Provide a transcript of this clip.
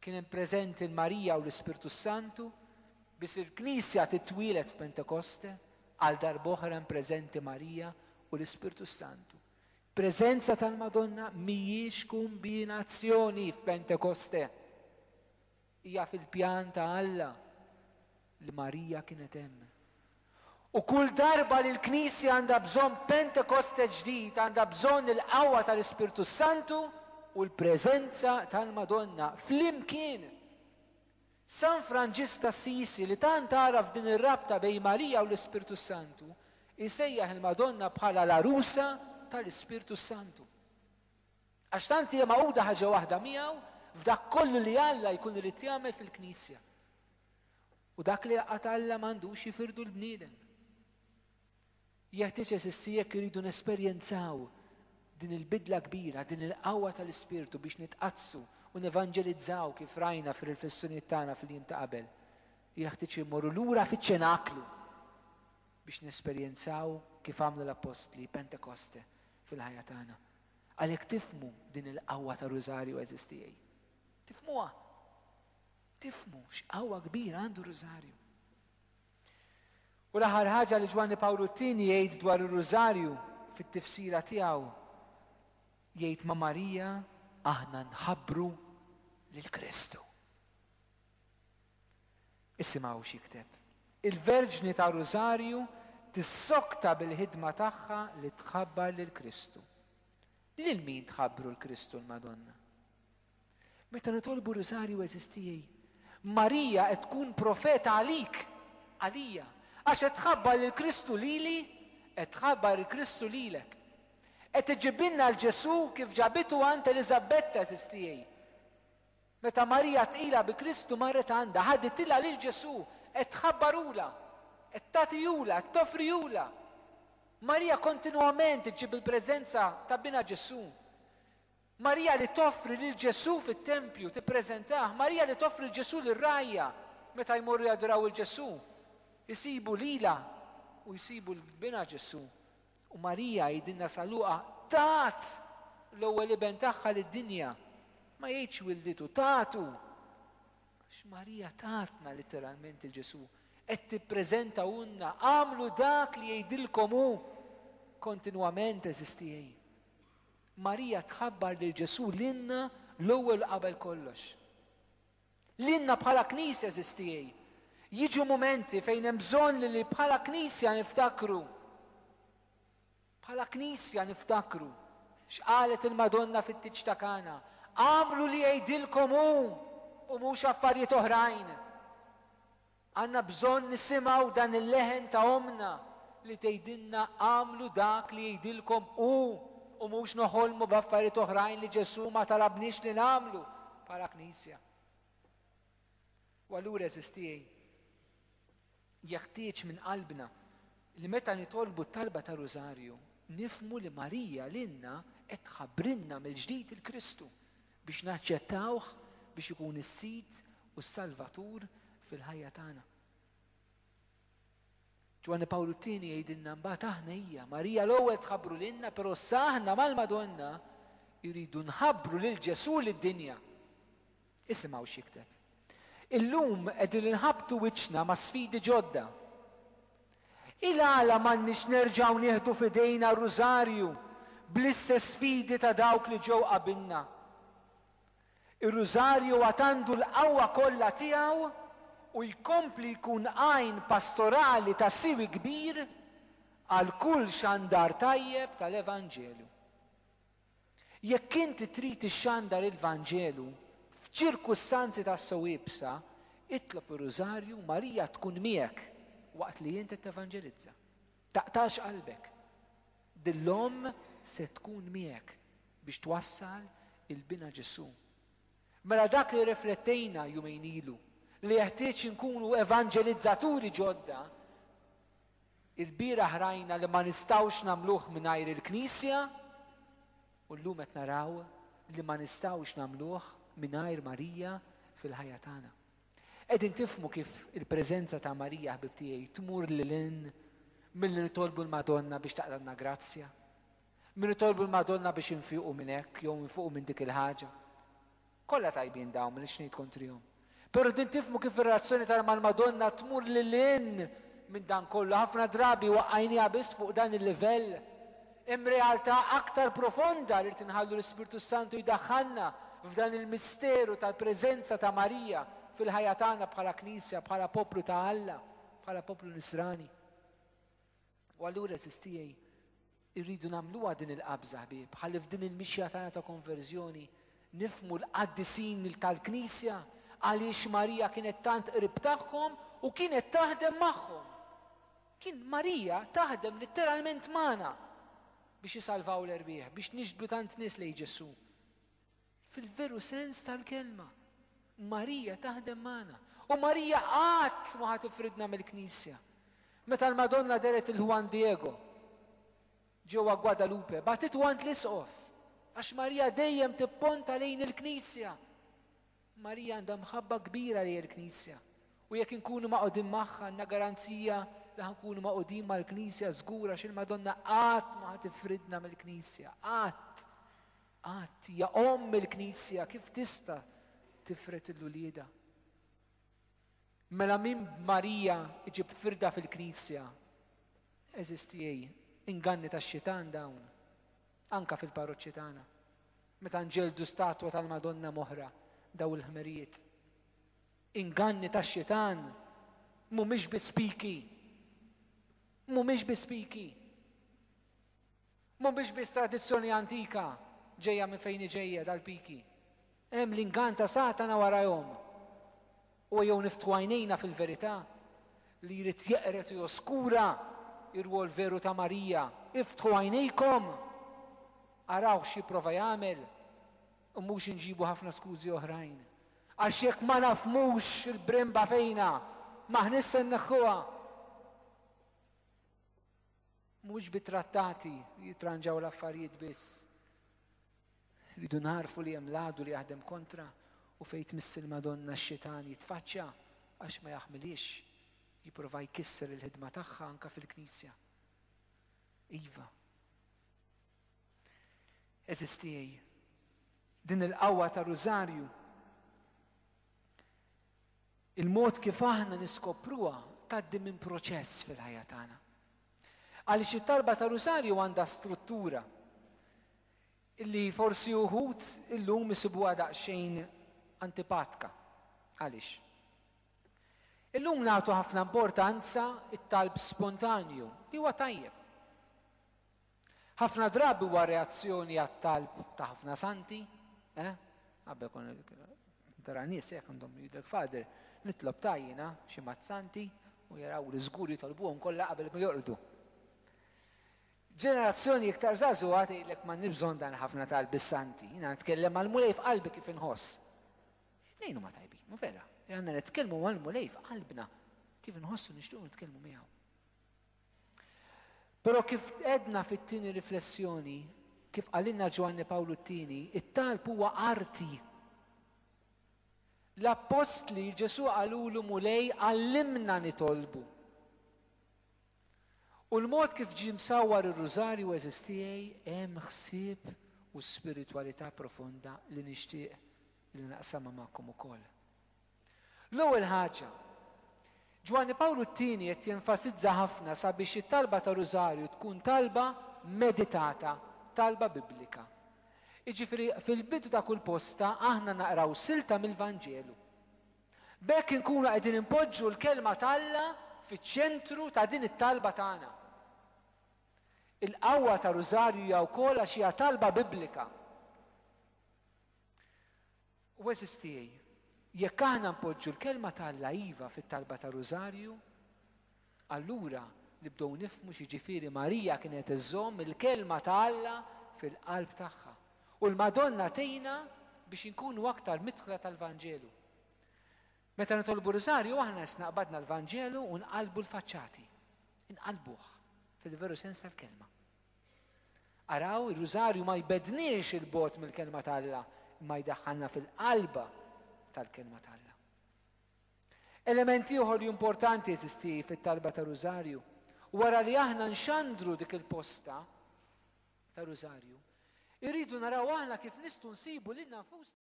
kien hemm preżenti l-Marija u l-Ispirtu Santu, biss il-Knisja titwielet f'Pentekoste għal darb'oħra hemm preżenti Marija u l-Ispirtu Santu. Preżenza tal-Madonna mhijiex kombinazzjoni f'Pentekoste. Hija fil-pjan ta' Alla li Marija kienet hemm. U kull darba li l-Knisja għandha bżonn Pentekoste ġdid, għandha bżonn il-qawwa tal-Ispirtu Santu u l-preżenza tal-Madonna flimkien. San Franġista Assisi li tant taraf din ir-rabta bejn Marija u l-Ispirtu Santu, isejjaħ il-Madonna bħala l-arusa tal-Ispirtu Santu. Għax tant hija mgħuda ħaġa waħda miegħu f'dak kollu li Alla jkun irid jagħmel fil-Knisja. U dak li jaqgħad Alla m'għandux jifirdu l-bniedem. Jeħtieġ jekk iridu nesperjenzaw din il-bidla kbira, din il-qawwa tal-Ispirtu biex nitqazzu u nevanġelizzaw kif rajna fir-riflessjonijiet tagħna fil-jiem ta' qabel. Jeħtieġ immorru lura fiċ-ċenaklu biex nesperjenzaw kif għamlu l-Apostli Pentekoste fil-ħajja tagħna. Għalhekk tifhmu din il-qawwa tar-Rużarju eżistijej. Tifhmuha. Tifhmu x'qawwa kbira għandu r-Rużarju. U l-aħħar ħaġa li Ġwanni Pawlu t-tieni jgħid dwar ir-Rużarju fit-tifsira tiegħu jgħid ma' Marija aħna nħabbru lil Kristu. Isimgħu x'jikteb. Il-Verġni ta' Rużarju tissokta bil-ħidma tagħha li tħabbar lil Kristu. Lil min tħabbru l-Kristu l-Madonna? Meta nitolbu Rużarju eżistijej, Marija qed tkun profeta għalik, għalija. Għax qed tħabbar lill-Kristu lili, qed tħabbar il-Kristu lilek. Qed iġibilna l-Ġesu kif ġabitu għand Eliżabetta eżistijej. Meta Marija tqila bi Kristu marret għandha, ħadditilha lil Ġesu, qed tħabbarula, qed tagħtihula, qed toffrihula. Marija kontinwament iġġib il-preżenza ta' bina Ġesu. Marija li toffri lil Ġesu fit-tempju tippreżentah, Marija li toffri l-Ġesu lir-rajja meta jmorru jadoraw il-Ġesu. Jisibu lila u jisibu l-bina Ġesu. U Marija jidinna saluqa tat l-ewwel iben tagħha lid-dinja. Ma jgħidx wilditu, tatu. Għax Marija tatna letteralment il-Ġesu. Qed tippreżenta unna għamlu dak li jgħidilkom hu kontinwament eżistijej. Marija tħabbar lil Ġesu lilna l-ewwel qabel kollox. Lilna bħala Knisja eżistijej. Jiġu momenti fejn hemm bżonn li bħala Knisja niftakru. Bħala Knisja niftakru x'qalet il-Madonna fit-tiġ ta' Kana. Għamlu li jgħidilkom hu u mhux affarijiet oħrajn. Għandna bżonn nisimgħu dan il-leħen ta' omna li tgħidilna għamlu dak li jgħidilkom hu u mhux noħolmu b'affarijiet oħrajn li Ġesu ma talabniex li nagħmlu bħala Knisja. U allura eżistijej. Jeħtieġ minn qalbna li meta nitolbu t-talba ta' Rużarju nifhmu li Marija lilna qed tħabbrilna mill-ġdid il-Kristu biex naċċettawh biex ikun is-Sid u s-Salvatur fil-ħajja tagħna. Ġwanni Pawlu t-tieni jgħidilna mbagħad aħna hija Marija l-ewwel tħabbru lilna, però sa aħna mal-Madonna jridu nħabbru lil Ġesu lid-dinja. Isimgħu x'jikteb. Illum qegħdin inħabtu wiċċna ma' sfidi ġodda. Il-għala m'għandniex nerġgħu nieħdu f'idejna r-Rużarju bl-istess sfidi ta' dawk li ġew qabilna. Ir-Rużarju għatandu l-qawwa kollha tiegħu u jkompli jkun għajn pastorali ta' siwi kbir għal kull xandar tajjeb tal-Evanġelu. Jekk inti trid ixxandar il-Vanġelu f'ċirkusstanzi tas-sewwieqsa, itlob ir-Rużarju Marija tkun miegħek waqt li inti tevanġelizza. Taqtax qalbek. Dillhom se tkun miegħek biex twassal il-bina Ġesu. Mela dak li riflettejna jumejn ilu li jeħtieġ inkunu evanġelizzaturi ġodda, il-bieraħ rajna li ma nistgħux nagħmluh mingħajr il-Knisja u llum qed naraw li ma nistgħux nagħmluh mingħajr Marija fil-ħajja tagħna. Qegħdin tifhmu kif il-preżenza ta' Marija ħbib tiegħi tmur lilin milli nitolbu l-Madonna biex taqlalna grazzja, milli nitolbu l-Madonna biex infiqu minn hekk jew infiqu minn dik il-ħaġa. Kollha tajbin dawn minn xnejt kontrihom. Però din tifmu kif ir-relazzjoni tal mal-Madonna tmur lil minn dan kollu. Ħafna drabi waqgħajniha biss fuq dan il-livell. Realtà aktar profonda li tinħallu l-Ispirtu Santu jdaħħalna f'dan il-misteru tal-preżenza ta' Marija fil-ħajja tagħna bħala Knisja, bħala poplu ta' Alla, bħala poplu Nisrani. U allura eżistijej irridu nagħmluha din il-qabża ħbieb, bħal f'din il-mixja tagħna ta' konverżjoni nifmu l-qaddisin tal-Knisja għaliex Marija kienet tant qrib tagħhom u kienet taħdem magħhom. Kien Marija taħdem litteralment magħna biex jisalvaw l-erbieħ, biex niġbdu tant nies lejn Ġesu. Fil-veru sens tal-kelma, Marija taħdem magħna. U Marija qatt ma ħadd tifridna mill-Knisja. Meta l-Madonna deret il-Juan Diego ġewwa Guadalupe, bagħtitu għand l-isqof, għax Marija dejjem tipponta lejn il-Knisja. Marija għandha mħabba kbira lejn il-Knisja. U jekk inkunu maqogħdin magħha għandna garanzija li ħankunu maqogħdin mal-Knisja żgura x'il-Madonna qatt ma ħadd tifridna mill-Knisja. Qatt hija il-Knisja kif tista' tifred il-wlieda. Mela min Marija iġib firda fil-Knisja, eżistijej, inganni tax-xitan dawn, anka fil-parroċċi tagħna. Meta nġeldu statwa tal-Madonna moħra daw il-ħmerijiet. Inganni tax-xitan mhumiex bispiki. Mhumiex bispiki. Mhumiex biss tradizzjoni antika ġejja minn fejn ġejja dal-piki. Hemm l-ingan ta' Satana warahom. U jew niftħu għajnejna fil-verità li jrid jeqret u joskura ir-rwol veru ta' Marija. Iftħu għajnejkom, araw x'jipprova jagħmel u mhux inġibu ħafna skużi oħrajn. Għax jekk ma nafmux il-bremba fejna, maħnissa nneħħuha. Mhux bit-trattati jitranġaw l-affarijiet biss. Ridu narfu li hemm l-għadu li jaħdem kontra u fejn tmiss il-Madonna x-xitan jitfaċċja għax ma jaħmilix jipprova jkisser il-ħidma tagħha anke fil-Knisja. Iva. Eżistijej, din il-qawwa ta' Rużarju, il-mod kif aħna niskopruha tgħaddi minn proċess fil-ħajja tagħna. Għaliex it-talba ta' Rużarju għandha struttura illi forsi uħud illum isibuha daqsxejn antipatika. Għaliex? Illum nagħtu ħafna importanza it-talb spontanju, li huwa tajjeb. Ħafna drabi huwa reazzjoni għat-talb ta' ħafna santi, Għabbe kon tara nies jekk għandhom jidlek fader, nitlob tajjina xi santi u jaraw li żgur jitolbuhom kollha qabel ma jorqdu. Ġenerazzjoni iktar żagħżugħa tgħidlek ma nibżon dan ħafna tal-bis-santi. Jiena nitkellem mal-mulej f'qalbi kif inħoss. Nejn huma tajbin, u vera. Għandna nitkellmu mal-mulej f'qalbna kif inħossu nixtiequ nitkellmu miegħu. Però kif qedna fit-tieni riflessjoni, kif qalilna Ġwanni Pawlu t-tieni, it-talb huwa arti. L-Apostli Ġesu qalulu mulej għallimna nitolbu. U l-mod kif ġie msawwar ir-Rużarju eżistijej hemm ħsieb u spiritwalità profonda li nixtieq li naqsamha magħkom ukoll. L-ewwel ħaġa, Ġwanni Pawlu t-tieni qed jenfasizza ħafna sabiex it-talba ta' Rużarju tkun talba meditata, talba biblika. Jiġifieri fil-bidu ta' kull posta aħna naqraw silta mill-Vanġelu. B'hekk inkunu qegħdin impoġġu l-kelma Alla fiċ-ċentru ta' din it-talba tagħna. Il-qawwa ta' Rużarju hija wkoll għax hija talba biblika. U eżistijej, jekk aħna npoġġu l-kelma ta' Alla iva fit-talba ta' Rużarju, allura nibdew nifhmu x'jiġifieri Marija kienet iżżomm il-kelma ta' Alla fil-qalb tagħha. U l-Madonna tgħinna biex inkunu aktar midħla tal-Vanġelu. Meta nitolbu Rużarju aħna snaqbadna l-Vanġelu u nqalbu l-faċċati. Inqalbuh fil-veru sens tal-kelma. Araw, ir-Rużarju ma jbedniex il-bot mill-kelma ta' Alla, ma jdaħħalna fil-qalba tal-kelma ta' Alla. Elementi oħra importanti jeżisti fit-talba ta' Rużarju. Wara li aħna nxandru dik il-posta ta' Rużarju, irridu naraw aħna kif nistgħu nsibu lil nfusna